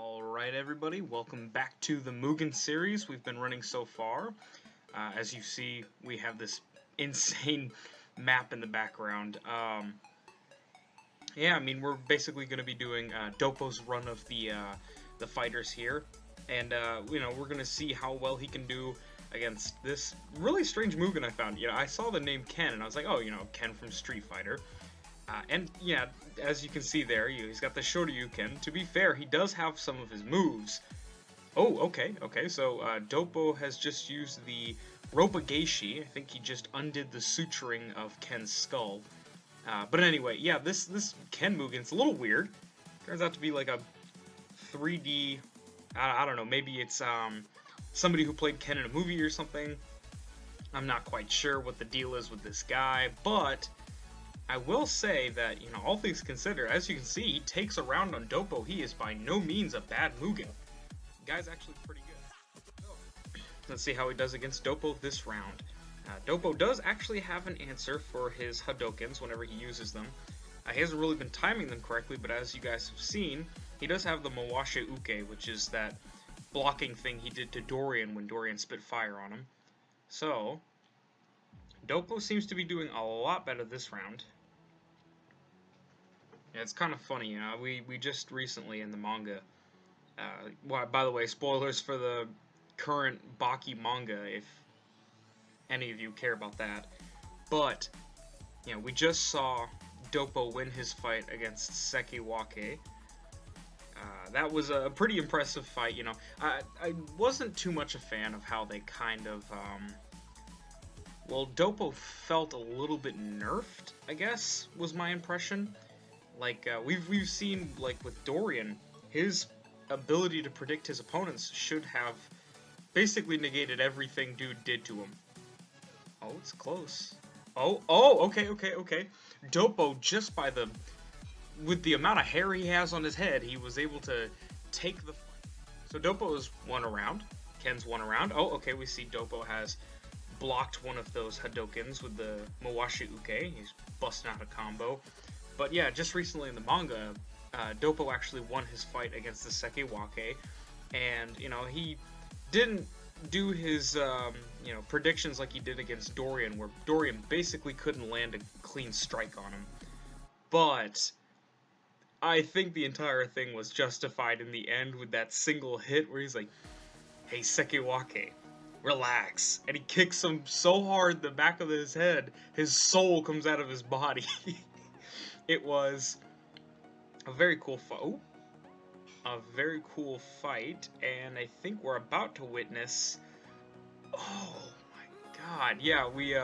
Alright everybody, welcome back to the MUGEN series we've been running so far. As you see, we have this insane map in the background. Yeah, I mean, we're basically going to be doing Jobbo's run of the fighters here. And, we're going to see how well he can do against this really strange MUGEN I found. I saw the name Ken, and I was like, oh, Ken from Street Fighter. And yeah, as you can see there, he's got the Shoryuken. To be fair, he does have some of his moves. Oh, okay, so Jobbo has just used the Ropageishi. I think he just undid the suturing of Ken's skull. But anyway, yeah, this Ken Mugen's a little weird. Turns out to be like a 3D, I don't know, maybe it's somebody who played Ken in a movie or something. I'm not quite sure what the deal is with this guy, but I will say that, all things considered, as you can see, he takes a round on Jobbo. He is by no means a bad Mugen. The guy's actually pretty good. So, let's see how he does against Jobbo this round. Jobbo does actually have an answer for his Hadokens whenever he uses them. He hasn't really been timing them correctly, but as you guys have seen, he does have the Mawashi Uke, which is that blocking thing he did to Dorian when Dorian spit fire on him. So, Jobbo seems to be doing a lot better this round. Yeah, it's kind of funny, we just recently in the manga, well, by the way, spoilers for the current Baki manga, if any of you care about that, but, we just saw Jobbo win his fight against Sekiwake. That was a pretty impressive fight, I wasn't too much a fan of how they kind of, well, Jobbo felt a little bit nerfed, I guess, was my impression. Like, we've seen, like, with Dorian, his ability to predict his opponents should have basically negated everything dude did to him. Oh, it's close. Oh, okay. Jobbo, just by with the amount of hair he has on his head, he was able to take the fight. So Jobbo is one around. Ken's one around. Oh, okay, we see Jobbo has blocked one of those Hadokens with the Mawashi Uke. He's busting out a combo. But yeah, just recently in the manga, Jobbo actually won his fight against the Sekiwake, and, he didn't do his, predictions like he did against Dorian, where Dorian basically couldn't land a clean strike on him. But I think the entire thing was justified in the end with that single hit where he's like, hey, Sekiwake, relax. And he kicks him so hard the back of his head, his soul comes out of his body. It was a very cool fight. And I think we're about to witness. Oh my God! Yeah, we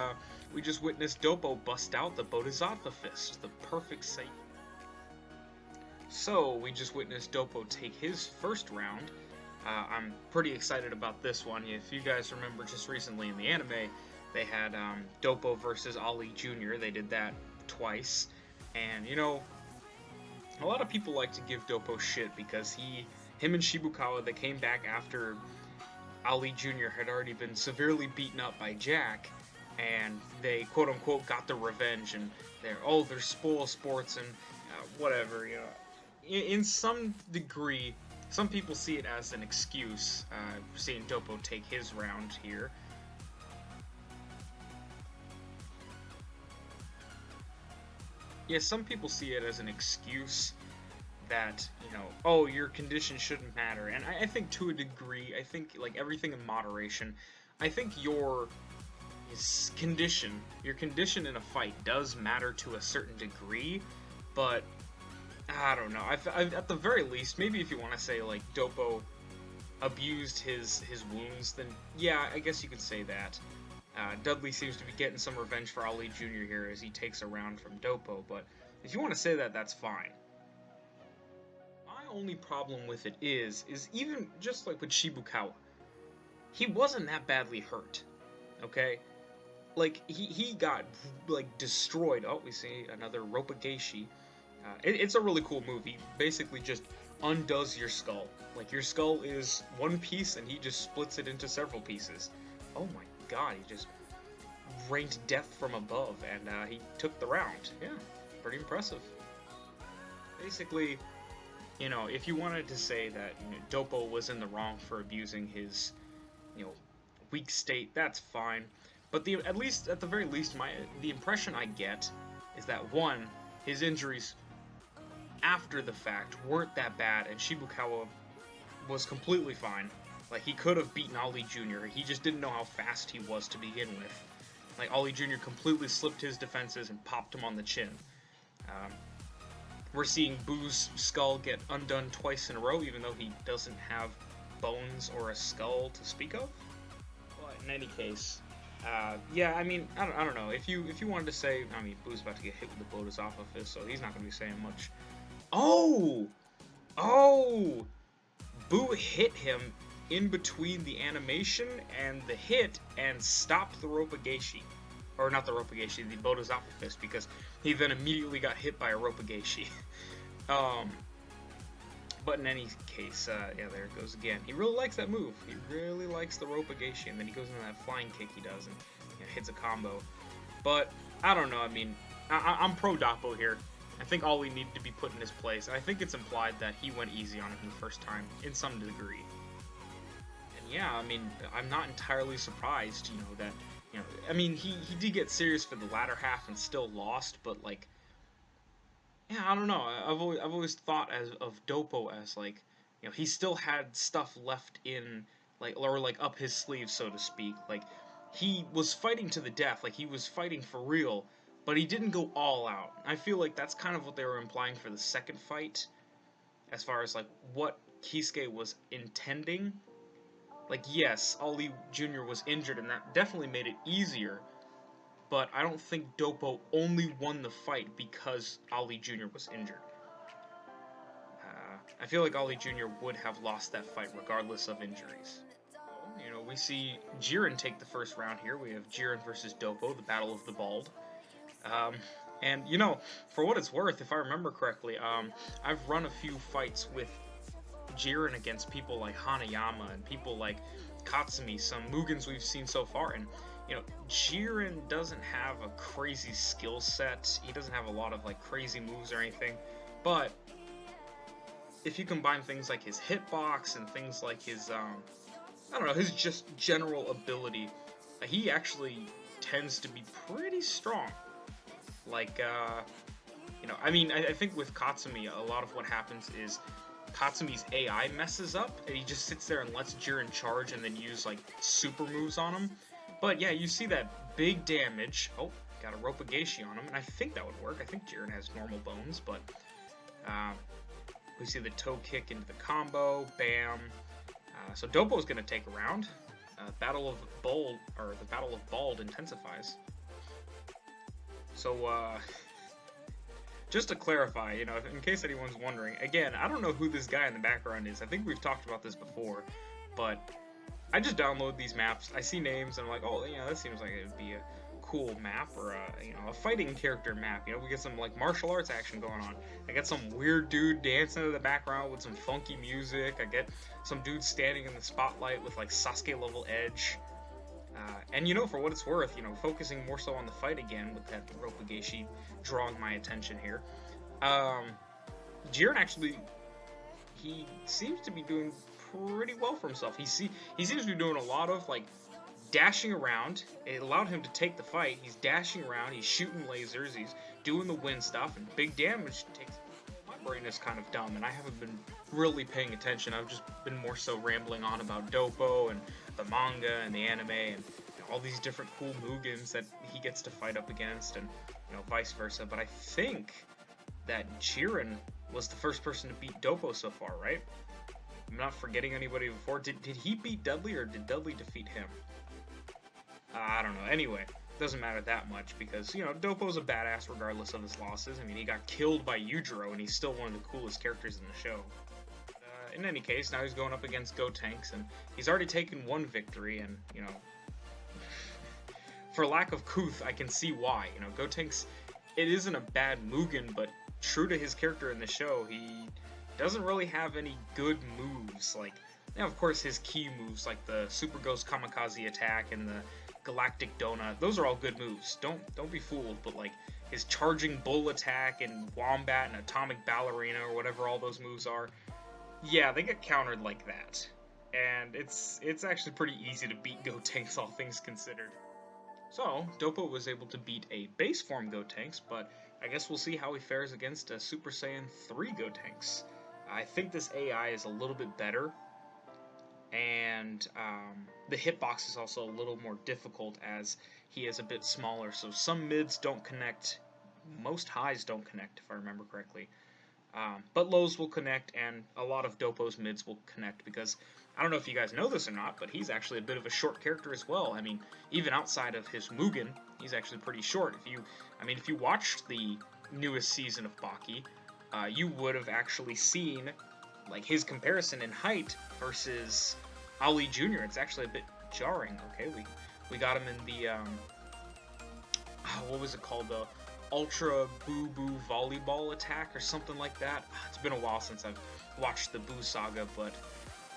just witnessed Jobbo bust out the Bodhisattva Fist, the perfect save. So we just witnessed Jobbo take his first round. I'm pretty excited about this one. If you guys remember, just recently in the anime, they had Jobbo versus Ali Jr. They did that twice. And, a lot of people like to give Jobbo shit because him and Shibukawa, they came back after Ali Jr. had already been severely beaten up by Jack, and they, quote-unquote, got the revenge, and they're spoil sports and whatever, In some degree, some people see it as an excuse, seeing Jobbo take his round here. Yeah, some people see it as an excuse that, oh, your condition shouldn't matter. And I think to a degree, I think, like, everything in moderation, I think your condition in a fight does matter to a certain degree, but I don't know. At the very least, maybe if you want to say, like, Jobbo abused his wounds, then yeah, I guess you could say that. Dudley seems to be getting some revenge for Ali Jr. here as he takes a round from Jobbo, but if you want to say that, that's fine. My only problem with it is even just like with Shibukawa, he wasn't that badly hurt, okay? Like, he got, like, destroyed. Oh, we see another Ropageishi. It's a really cool move. He basically just undoes your skull. Like, your skull is one piece, and he just splits it into several pieces. Oh my God, he just rained death from above, and he took the round. Yeah, pretty impressive. Basically, you know, if you wanted to say that, you know, Jobbo was in the wrong for abusing his, you know, weak state, that's fine. But at the very least, the impression I get is that one, his injuries after the fact weren't that bad, and Shibukawa was completely fine. Like, he could have beaten Ali Jr. He just didn't know how fast he was to begin with. Like, Ali Jr. completely slipped his defenses and popped him on the chin. Um, we're seeing Boo's skull get undone twice in a row, even though he doesn't have bones or a skull to speak of. But in any case, yeah, I mean, I don't know. If you wanted to say, I mean, Boo's about to get hit with the Lotus off of his, so he's not going to be saying much. Oh! Oh! Boo hit him in between the animation and the hit and stopped the Ropageishi. Or not the Ropageishi, the Bodhisattva Fist, because he then immediately got hit by a Ropageishi. But in any case, yeah, there it goes again. He really likes that move. He really likes the Ropageishi, and then he goes into that flying kick he does and, you know, hits a combo. But, I don't know, I mean, I'm pro Doppo here. I think Ollie needed to be put in his place. I think it's implied that he went easy on him the first time, in some degree. And yeah, I mean, I'm not entirely surprised, you know, that, you know, I mean, he did get serious for the latter half and still lost, but, like, yeah, I don't know. I've always thought of Doppo as, like, you know, he still had stuff left in, like, or, like, up his sleeve, so to speak. Like, he was fighting to the death, like, he was fighting for real, but he didn't go all out. I feel like that's kind of what they were implying for the second fight, as far as, like, what Kisuke was intending. Like, yes, Ali Jr. was injured, and that definitely made it easier, but I don't think Doppo only won the fight because Ali Jr. was injured. I feel like Ali Jr. would have lost that fight regardless of injuries. You know, we see Jiren take the first round here. We have Jiren versus Doppo, the Battle of the Bald. And, you know, for what it's worth, if I remember correctly, I've run a few fights with Jiren against people like Hanayama and people like Katsumi, some Mugens we've seen so far, and, you know, Jiren doesn't have a crazy skill set. He doesn't have a lot of, like, crazy moves or anything, but if you combine things like his hitbox and things like his, I don't know, his just general ability, he actually tends to be pretty strong. Like, you know, I mean, I think with Katsumi, a lot of what happens is Katsumi's AI messes up, and he just sits there and lets Jiren charge and then use, like, super moves on him. But yeah, you see that big damage. Oh, got a Ropageishi on him, and I think that would work. I think Jiren has normal bones, but we see the toe kick into the combo. Bam. So Doppo's gonna take a round. Battle of Bald intensifies. So, just to clarify, you know, in case anyone's wondering, again, I don't know who this guy in the background is. I think we've talked about this before, but I just download these maps. I see names, and I'm like, oh, you know, that seems like it would be a cool map, or you know, a fighting character map. You know, we get some, like, martial arts action going on. I get some weird dude dancing in the background with some funky music. I get some dude standing in the spotlight with, like, Sasuke level edge. And, you know, for what it's worth, you know, focusing more so on the fight again with that Ropageishi drawing my attention here. Jiren actually, he seems to be doing pretty well for himself. He seems to be doing a lot of, like, dashing around. It allowed him to take the fight. He's dashing around, he's shooting lasers, he's doing the wind stuff, and big damage takes. My brain is kind of dumb, and I haven't been really paying attention. I've just been more so rambling on about Doppo and the manga and the anime and, you know, all these different cool Mugens that he gets to fight up against, and, you know, vice versa. But I think that Jiren was the first person to beat Doppo so far, right? I'm not forgetting anybody before. Did he beat Dudley, or did Dudley defeat him? I don't know. Anyway, doesn't matter that much because, you know, Doppo's a badass regardless of his losses. I mean, he got killed by Yujiro, and he's still one of the coolest characters in the show. In any case, now he's going up against Gotenks, and he's already taken one victory, and, you know, for lack of couth, I can see why. You know, Gotenks, it isn't a bad Mugen, but true to his character in the show, he doesn't really have any good moves. Like, yeah, of course, his key moves, like the Super Ghost Kamikaze attack and the Galactic Donut, those are all good moves. Don't be fooled, but, like, his charging bull attack and wombat and atomic ballerina or whatever all those moves are, yeah, they get countered like that. And it's actually pretty easy to beat Gotenks, all things considered. So, Dopo was able to beat a base form Gotenks, but I guess we'll see how he fares against a Super Saiyan 3 Gotenks. I think this AI is a little bit better, and the hitbox is also a little more difficult as he is a bit smaller, so some mids don't connect, most highs don't connect, if I remember correctly. But lows will connect, and a lot of Dopo's mids will connect, because I don't know if you guys know this or not, but he's actually a bit of a short character as well. I mean, even outside of his Mugen, he's actually pretty short. If you watched the newest season of Baki, you would have actually seen like his comparison in height versus Ali Jr. It's actually a bit jarring. Okay, we got him in the what was it called, the Ultra Boo Boo Volleyball Attack or something like that. It's been a while since I've watched the Boo Saga, but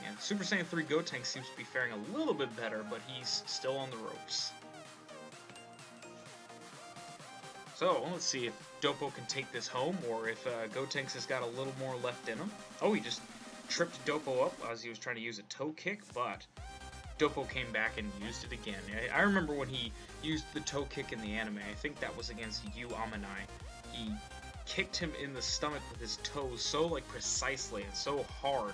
yeah, Super Saiyan 3 Gotenks seems to be faring a little bit better, but he's still on the ropes. So, let's see if Dopo can take this home, or if Gotenks has got a little more left in him. Oh, he just tripped Dopo up as he was trying to use a toe kick, but Dopo came back and used it again. I remember when he used the toe kick in the anime. I think that was against Yu Amanai. He kicked him in the stomach with his toes so precisely and so hard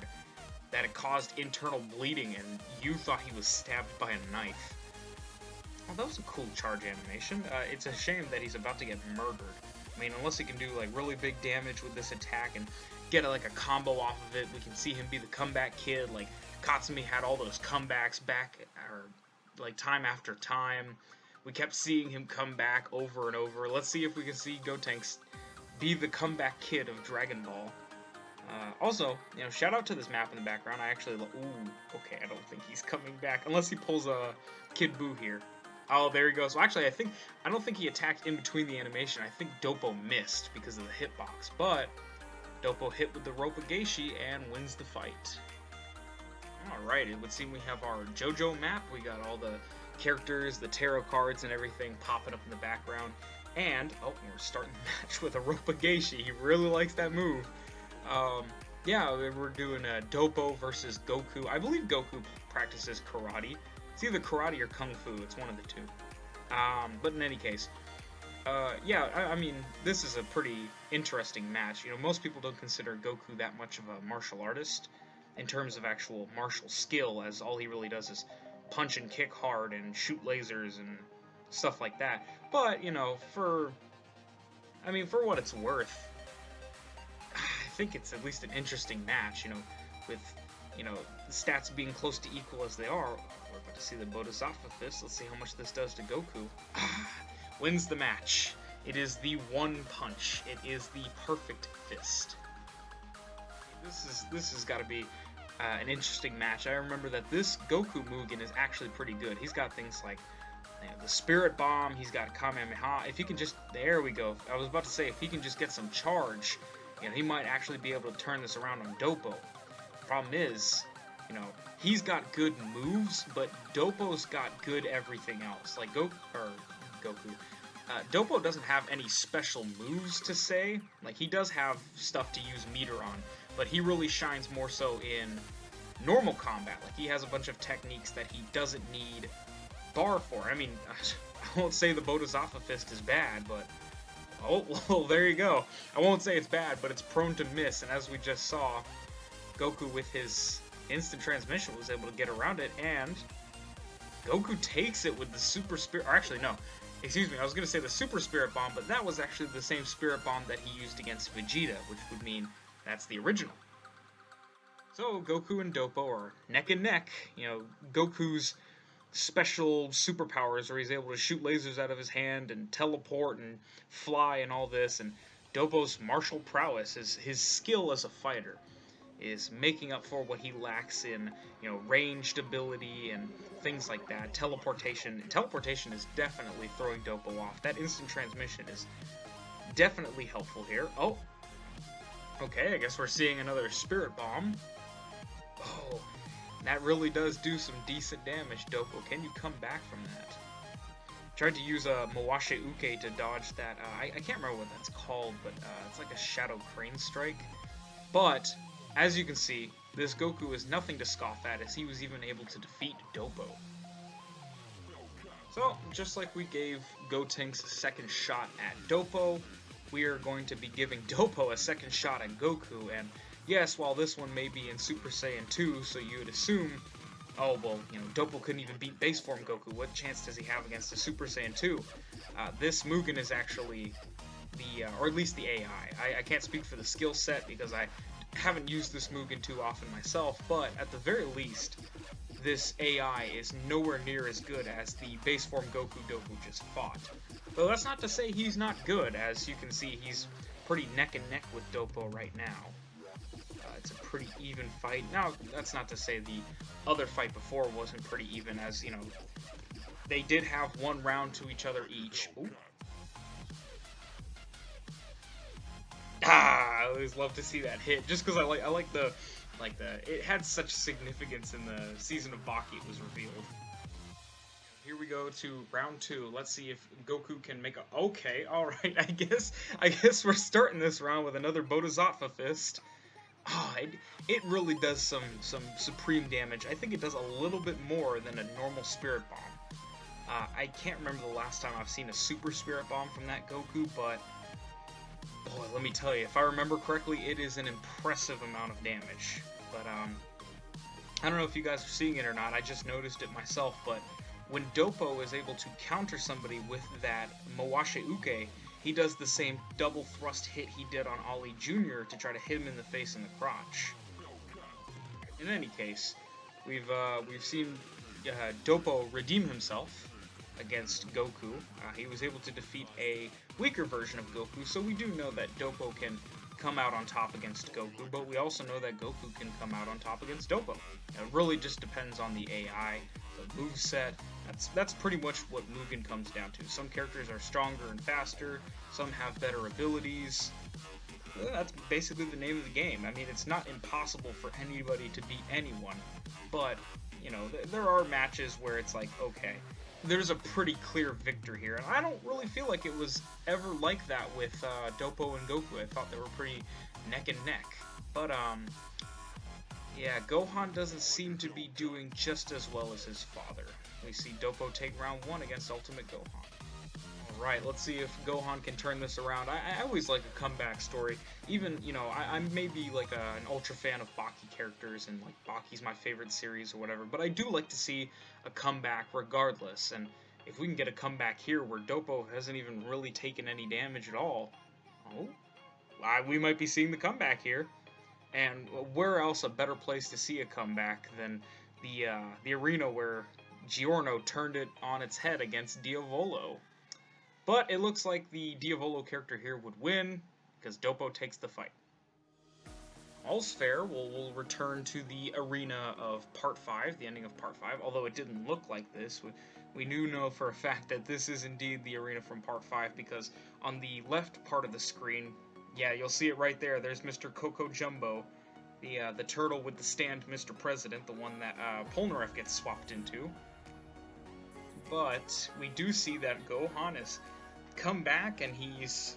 that it caused internal bleeding, and Yu thought he was stabbed by a knife. Oh, that was a cool charge animation. It's a shame that he's about to get murdered. I mean, unless he can do like really big damage with this attack and get like a combo off of it, we can see him be the comeback kid. Like Katsumi had all those comebacks back, or like time after time. We kept seeing him come back over and over. Let's see if we can see Gotenks be the comeback kid of Dragon Ball. Also, shout out to this map in the background. I actually, ooh, okay, I don't think he's coming back unless he pulls a Kid Buu here. Oh, there he goes. Well, actually, I don't think he attacked in between the animation. I think Dopo missed because of the hitbox, but Dopo hit with the Roppongi and wins the fight. Alright, it would seem we have our JoJo map. We got all the characters, the tarot cards, and everything popping up in the background. And, oh, we're starting the match with a Roppongi. He really likes that move. Yeah, we're doing Dopo versus Goku. I believe Goku practices karate. It's either karate or kung fu. It's one of the two. But in any case, yeah, I mean, this is a pretty interesting match. Most people don't consider Goku that much of a martial artist in terms of actual martial skill, as all he really does is punch and kick hard and shoot lasers and stuff like that. But, for what it's worth, I think it's at least an interesting match, with, the stats being close to equal as they are. We're about to see the Bodhisattva Fist. Let's see how much this does to Goku. Wins the match. It is the one punch. It is the perfect fist. This has got to be an interesting match. I remember that this Goku Mugen is actually pretty good. He's got things like the Spirit Bomb. He's got Kamehameha. If he can just, there we go. I was about to say, if he can just get some charge, he might actually be able to turn this around on Dopo. Problem is, he's got good moves, but Dopo's got good everything else. Like Goku. Dopo doesn't have any special moves to say. Like, he does have stuff to use meter on, but he really shines more so in normal combat. Like, he has a bunch of techniques that he doesn't need bar for. I mean, I won't say the Bodhisattva Fist is bad, but oh, well, there you go. I won't say it's bad, but it's prone to miss, and as we just saw, Goku with his instant transmission was able to get around it, and Goku takes it with the Super Spirit, or actually, no, excuse me, I was going to say the Super Spirit Bomb, but that was actually the same Spirit Bomb that he used against Vegeta, which would mean that's the original. So, Goku and Dopo are neck and neck. Goku's special superpowers, where he's able to shoot lasers out of his hand and teleport and fly and all this, and Dopo's martial prowess, his skill as a fighter, is making up for what he lacks in, ranged ability and things like that. Teleportation is definitely throwing Dopo off. That instant transmission is definitely helpful here. Oh, okay, I guess we're seeing another Spirit Bomb. Oh, that really does do some decent damage, Dopo. Can you come back from that? Tried to use a Mawashe Uke to dodge that. I can't remember what that's called, but it's like a Shadow Crane Strike. But, as you can see, this Goku is nothing to scoff at, as he was even able to defeat Jobbo. So, just like we gave Gotenks a second shot at Jobbo, we are going to be giving Jobbo a second shot at Goku, and yes, while this one may be in Super Saiyan 2, so you would assume, oh, well, you know, Jobbo couldn't even beat base form Goku, what chance does he have against a Super Saiyan 2? This Mugen is actually the, or at least the AI. I can't speak for the skill set because I haven't used this Mugen too often myself, but at the very least, this AI is nowhere near as good as the base form Goku just fought. Though that's not to say he's not good, as you can see he's pretty neck and neck with Jobbo right now. It's a pretty even fight. Now, that's not to say the other fight before wasn't pretty even, as, you know, they did have one round to each other each. Ooh. I always love to see that hit, just because I like the it had such significance in the season of Baki it was revealed. Here we go to round 2. Let's see if Goku can make a... Okay, alright, I guess we're starting this round with another Bodhisattva Fist. Oh, it really does some supreme damage. I think it does a little bit more than a normal Spirit Bomb. I can't remember the last time I've seen a Super Spirit Bomb from that Goku, but... boy, let me tell you, if I remember correctly, it is an impressive amount of damage. But, I don't know if you guys are seeing it or not, I just noticed it myself, but when Jobbo is able to counter somebody with that Mawashe Uke, he does the same double thrust hit he did on Ali Jr. to try to hit him in the face and the crotch. In any case, we've seen Jobbo redeem himself against Goku. He was able to defeat a weaker version of Goku, so we do know that Jobbo can come out on top against Goku, but we also know that Goku can come out on top against Jobbo. It really just depends on the AI, the moveset. That's pretty much what Mugen comes down to. Some characters are stronger and faster, some have better abilities. That's basically the name of the game. I mean, it's not impossible for anybody to beat anyone, but, you know, there are matches where it's like, okay, there's a pretty clear victor here, and I don't really feel like it was ever like that with Jobbo and Goku. I thought they were pretty neck and neck, but yeah, Gohan doesn't seem to be doing just as well as his father. We see Jobbo take round 1 against Ultimate Gohan. Alright, let's see if Gohan can turn this around. I always like a comeback story. Even, you know, I'm maybe like an ultra fan of Baki characters, and like Baki's my favorite series or whatever, but I do like to see a comeback regardless, and if we can get a comeback here where Jobbo hasn't even really taken any damage at all, oh, we might be seeing the comeback here. And where else a better place to see a comeback than the arena where Giorno turned it on its head against Diavolo. But it looks like the Diavolo character here would win, because Jobbo takes the fight. All's fair, we'll return to the arena of Part 5, the ending of Part 5, although it didn't look like this. We do know for a fact that this is indeed the arena from Part 5, because on the left part of the screen, yeah, you'll see it right there, there's Mr. Coco Jumbo, the turtle with the stand Mr. President, the one that Polnareff gets swapped into. But we do see that Gohan has come back, and he's...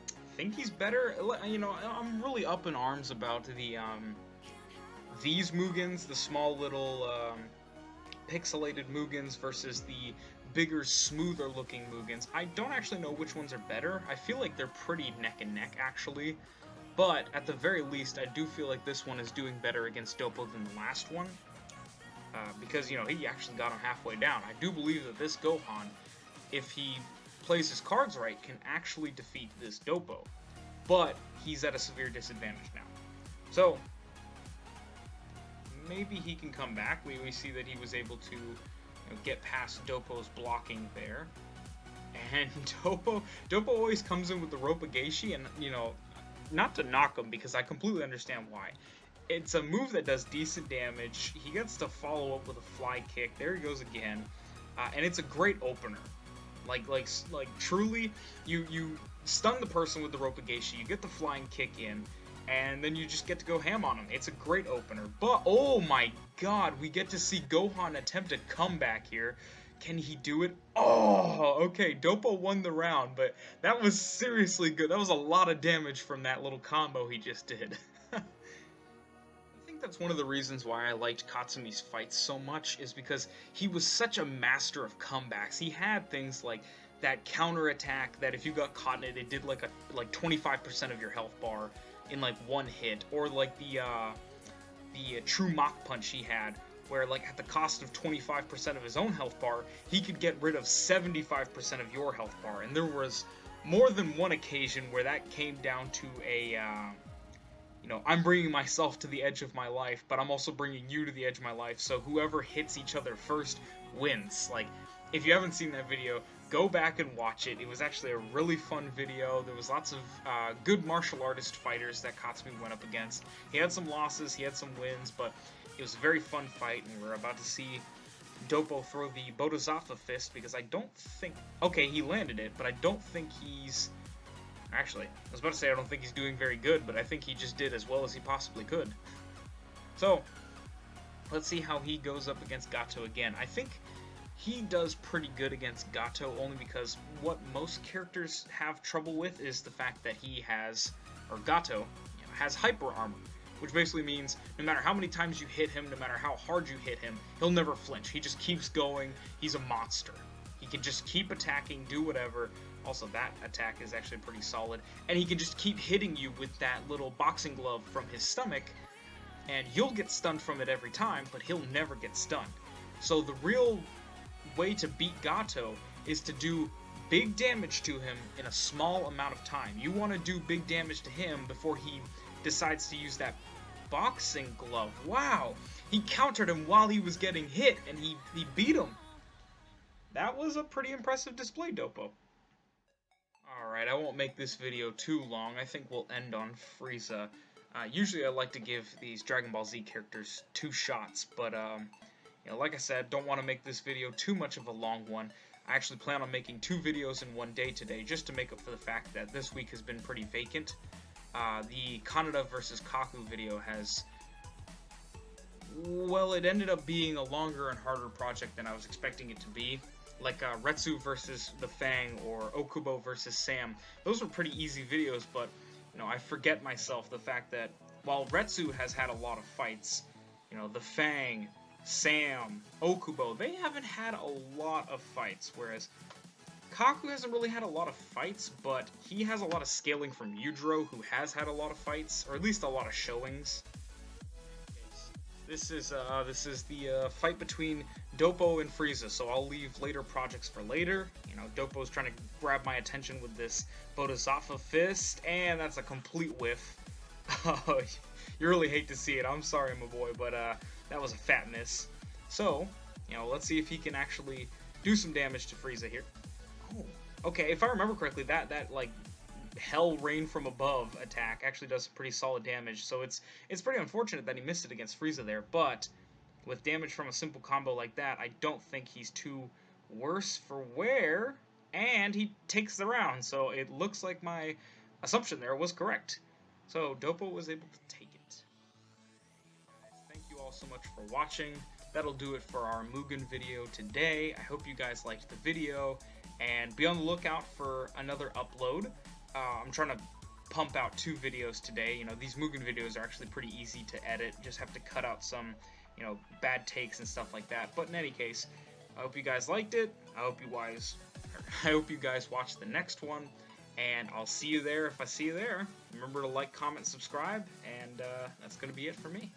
I think he's better. You know, I'm really up in arms about the these Mugens, the small little pixelated Mugens versus the bigger, smoother looking Mugens. I don't actually know which ones are better. I feel like they're pretty neck and neck actually, but at the very least I do feel like this one is doing better against Jobbo than the last one, because, you know, he actually got him halfway down. I do believe that this Gohan, if he plays his cards right, can actually defeat this Jobbo, but he's at a severe disadvantage now. So maybe he can come back. We see that he was able to, you know, get past Jobbo's blocking there, and Jobbo always comes in with the Ropageishi, and, you know, not to knock him because I completely understand why. It's a move that does decent damage. He gets to follow up with a fly kick. There he goes again, and it's a great opener. Like truly, you stun the person with the Ropageishi, you get the flying kick in, and then you just get to go ham on him. It's a great opener. But, oh my god, we get to see Gohan attempt a comeback here. Can he do it? Oh, okay, Doppo won the round, but that was seriously good. That was a lot of damage from that little combo he just did. I think that's one of the reasons why I liked Katsumi's fights so much, is because he was such a master of comebacks. He had things like that counter attack that if you got caught in it, it did like 25% of your health bar in like one hit, or like the true Mach punch he had, where like at the cost of 25% of his own health bar, he could get rid of 75% of your health bar. And there was more than one occasion where that came down to a I'm bringing myself to the edge of my life, but I'm also bringing you to the edge of my life, so whoever hits each other first wins. Like, if you haven't seen that video, go back and watch it. It was actually a really fun video. There was lots of good martial artist fighters that Katsumi went up against. He had some losses, he had some wins, but it was a very fun fight, and we're about to see Doppo throw the Bodhisattva fist, because I don't think... Okay, he landed it, but I don't think he's... Actually, I was about to say I don't think he's doing very good, but I think he just did as well as he possibly could. So, let's see how he goes up against Gato again. I think he does pretty good against Gato, only because what most characters have trouble with is the fact that he has, or Gato, has hyper armor, which basically means no matter how many times you hit him, no matter how hard you hit him, he'll never flinch. He just keeps going. He's a monster. He can just keep attacking, do whatever. Also, that attack is actually pretty solid. And he can just keep hitting you with that little boxing glove from his stomach, and you'll get stunned from it every time, but he'll never get stunned. So the real way to beat Gato is to do big damage to him in a small amount of time. You want to do big damage to him before he decides to use that boxing glove. Wow! He countered him while he was getting hit, and he beat him. That was a pretty impressive display, Doppo. Alright, I won't make this video too long. I think we'll end on Frieza. Usually I like to give these Dragon Ball Z characters 2 shots, but like I said, don't want to make this video too much of a long one. I actually plan on making 2 videos in one day today, just to make up for the fact that this week has been pretty vacant. The Kaneda vs. Kaku video has... Well, it ended up being a longer and harder project than I was expecting it to be. Like Retsu versus the Fang, or Okubo versus Sam. Those were pretty easy videos, but I forget myself the fact that while Retsu has had a lot of fights, the Fang, Sam, Okubo, they haven't had a lot of fights, whereas Kaku hasn't really had a lot of fights, but he has a lot of scaling from Yujiro, who has had a lot of fights, or at least a lot of showings. This is the fight between Doppo and Frieza, so I'll leave later projects for later. Doppo's trying to grab my attention with this Bodhisattva fist, and that's a complete whiff. You really hate to see it. I'm sorry, my boy, but that was a fat miss. So, let's see if he can actually do some damage to Frieza here. Oh, okay, if I remember correctly, that like Hell Rain from Above attack actually does some pretty solid damage, so it's pretty unfortunate that he missed it against Frieza there, but with damage from a simple combo like that, I don't think he's too worse for wear, and he takes the round, so it looks like my assumption there was correct. So Doppo was able to take it. Thank you all so much for watching. That'll do it for our Mugen video today. I hope you guys liked the video, and be on the lookout for another upload. I'm trying to pump out 2 videos today. These Mugen videos are actually pretty easy to edit. Just have to cut out some, bad takes and stuff like that. But in any case, I hope you guys liked it. I hope you guys watch the next one, and I'll see you there if I see you there. Remember to like, comment, subscribe, and that's gonna be it for me.